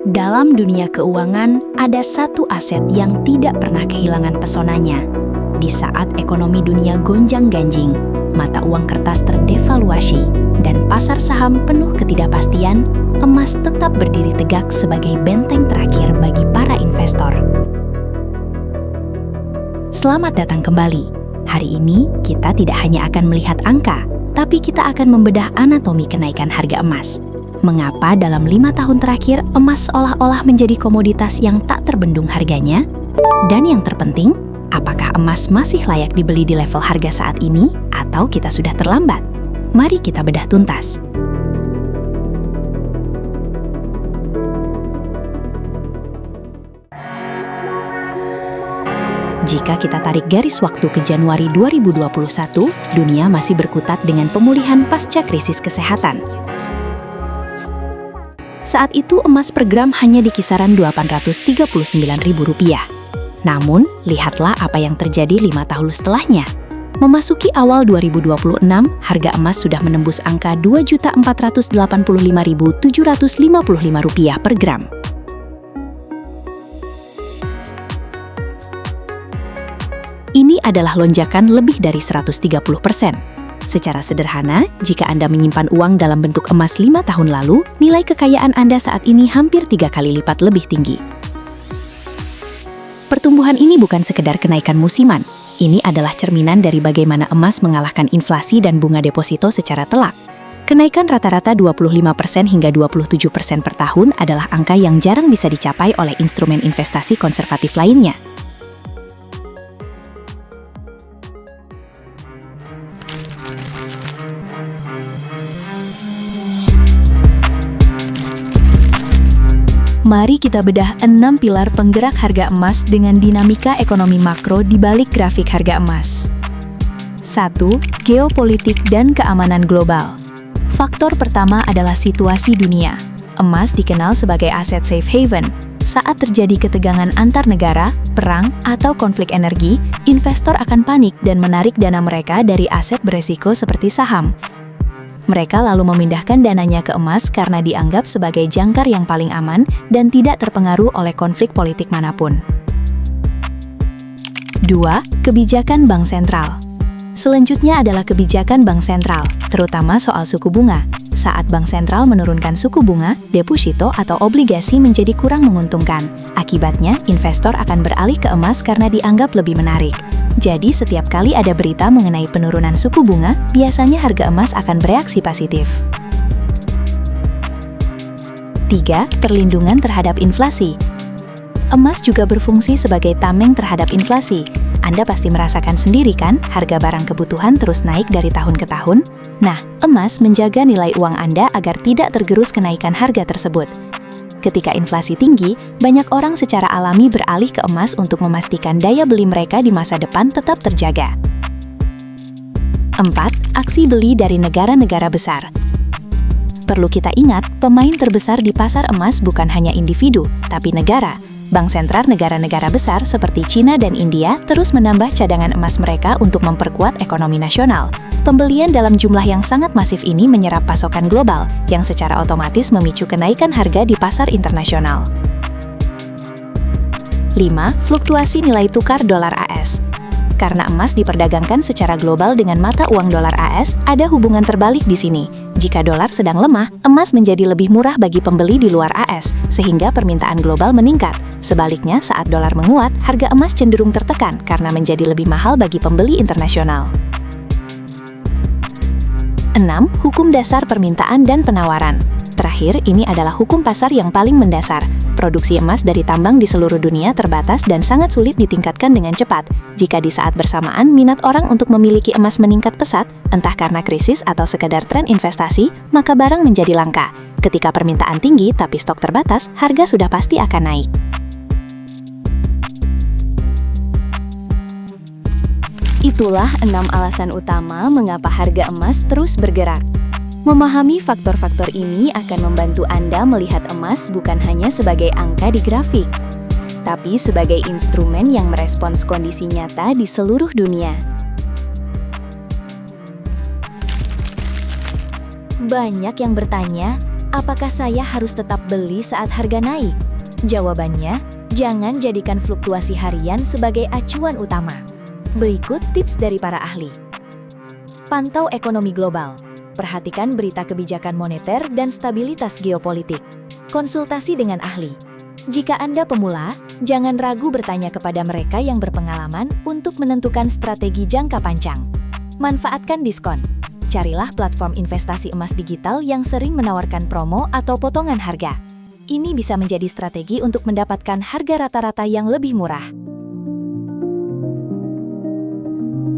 Dalam dunia keuangan, ada satu aset yang tidak pernah kehilangan pesonanya. Di saat ekonomi dunia gonjang-ganjing, mata uang kertas terdevaluasi, dan pasar saham penuh ketidakpastian, emas tetap berdiri tegak sebagai benteng terakhir bagi para investor. Selamat datang kembali. Hari ini, kita tidak hanya akan melihat angka, tapi kita akan membedah anatomi kenaikan harga emas. Mengapa dalam 5 tahun terakhir emas seolah-olah menjadi komoditas yang tak terbendung harganya? Dan yang terpenting, apakah emas masih layak dibeli di level harga saat ini atau kita sudah terlambat? Mari kita bedah tuntas. Jika kita tarik garis waktu ke Januari 2021, dunia masih berkutat dengan pemulihan pasca krisis kesehatan. Saat itu emas per gram hanya di kisaran Rp839.000. Namun, lihatlah apa yang terjadi 5 tahun setelahnya. Memasuki awal 2026, harga emas sudah menembus angka Rp2.485.755 per gram. Ini adalah lonjakan lebih dari 130%. Secara sederhana, jika Anda menyimpan uang dalam bentuk emas 5 tahun lalu, nilai kekayaan Anda saat ini hampir 3 kali lipat lebih tinggi. Pertumbuhan ini bukan sekedar kenaikan musiman. Ini adalah cerminan dari bagaimana emas mengalahkan inflasi dan bunga deposito secara telak. Kenaikan rata-rata 25% hingga 27% per tahun adalah angka yang jarang bisa dicapai oleh instrumen investasi konservatif lainnya. Mari kita bedah 6 pilar penggerak harga emas dengan dinamika ekonomi makro di balik grafik harga emas. 1. Geopolitik dan keamanan global. Faktor pertama adalah situasi dunia. Emas dikenal sebagai aset safe haven. Saat terjadi ketegangan antar negara, perang, atau konflik energi, investor akan panik dan menarik dana mereka dari aset beresiko seperti saham. Mereka lalu memindahkan dananya ke emas karena dianggap sebagai jangkar yang paling aman dan tidak terpengaruh oleh konflik politik manapun. 2. Kebijakan bank sentral. Selanjutnya adalah kebijakan bank sentral, terutama soal suku bunga. Saat bank sentral menurunkan suku bunga, deposito atau obligasi menjadi kurang menguntungkan. Akibatnya, investor akan beralih ke emas karena dianggap lebih menarik. Jadi, setiap kali ada berita mengenai penurunan suku bunga, biasanya harga emas akan bereaksi positif. 3. Perlindungan terhadap inflasi. Emas juga berfungsi sebagai tameng terhadap inflasi. Anda pasti merasakan sendiri kan, harga barang kebutuhan terus naik dari tahun ke tahun? Nah, emas menjaga nilai uang Anda agar tidak tergerus kenaikan harga tersebut. Ketika inflasi tinggi, banyak orang secara alami beralih ke emas untuk memastikan daya beli mereka di masa depan tetap terjaga. 4. Aksi beli dari negara-negara besar. Perlu kita ingat, pemain terbesar di pasar emas bukan hanya individu, tapi negara. Bank sentral negara-negara besar seperti China dan India terus menambah cadangan emas mereka untuk memperkuat ekonomi nasional. Pembelian dalam jumlah yang sangat masif ini menyerap pasokan global, yang secara otomatis memicu kenaikan harga di pasar internasional. 5. Fluktuasi nilai tukar dolar AS. Karena emas diperdagangkan secara global dengan mata uang dolar AS, ada hubungan terbalik di sini. Jika dolar sedang lemah, emas menjadi lebih murah bagi pembeli di luar AS, sehingga permintaan global meningkat. Sebaliknya, saat dolar menguat, harga emas cenderung tertekan karena menjadi lebih mahal bagi pembeli internasional. 6. Hukum dasar permintaan dan penawaran. Terakhir, ini adalah hukum pasar yang paling mendasar. Produksi emas dari tambang di seluruh dunia terbatas dan sangat sulit ditingkatkan dengan cepat. Jika di saat bersamaan minat orang untuk memiliki emas meningkat pesat, entah karena krisis atau sekadar tren investasi, maka barang menjadi langka. Ketika permintaan tinggi tapi stok terbatas, harga sudah pasti akan naik. Itulah 6 alasan utama mengapa harga emas terus bergerak. Memahami faktor-faktor ini akan membantu Anda melihat emas bukan hanya sebagai angka di grafik, tapi sebagai instrumen yang merespons kondisi nyata di seluruh dunia. Banyak yang bertanya, Apakah saya harus tetap beli saat harga naik? Jawabannya, jangan jadikan fluktuasi harian sebagai acuan utama. Berikut tips dari para ahli. Pantau ekonomi global. Perhatikan berita kebijakan moneter dan stabilitas geopolitik. Konsultasi dengan ahli. Jika Anda pemula, jangan ragu bertanya kepada mereka yang berpengalaman untuk menentukan strategi jangka panjang. Manfaatkan diskon. Carilah platform investasi emas digital yang sering menawarkan promo atau potongan harga. Ini bisa menjadi strategi untuk mendapatkan harga rata-rata yang lebih murah.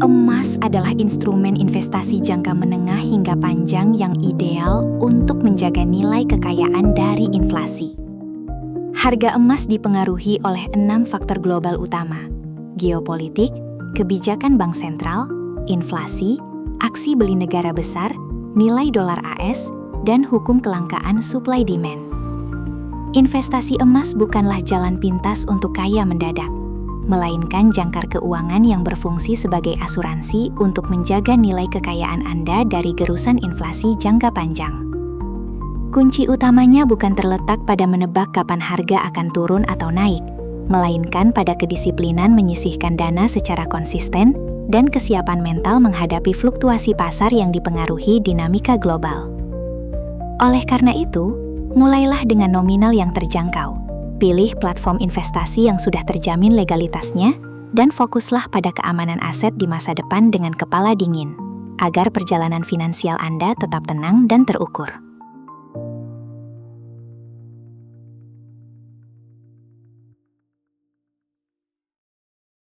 Emas adalah instrumen investasi jangka menengah hingga panjang yang ideal untuk menjaga nilai kekayaan dari inflasi. Harga emas dipengaruhi oleh 6 faktor global utama: geopolitik, kebijakan bank sentral, inflasi, aksi beli negara besar, nilai dolar AS, dan hukum kelangkaan supply demand. Investasi emas bukanlah jalan pintas untuk kaya mendadak, melainkan jangkar keuangan yang berfungsi sebagai asuransi untuk menjaga nilai kekayaan Anda dari gerusan inflasi jangka panjang. Kunci utamanya bukan terletak pada menebak kapan harga akan turun atau naik, melainkan pada kedisiplinan menyisihkan dana secara konsisten dan kesiapan mental menghadapi fluktuasi pasar yang dipengaruhi dinamika global. Oleh karena itu, mulailah dengan nominal yang terjangkau. Pilih platform investasi yang sudah terjamin legalitasnya, dan fokuslah pada keamanan aset di masa depan dengan kepala dingin, agar perjalanan finansial Anda tetap tenang dan terukur.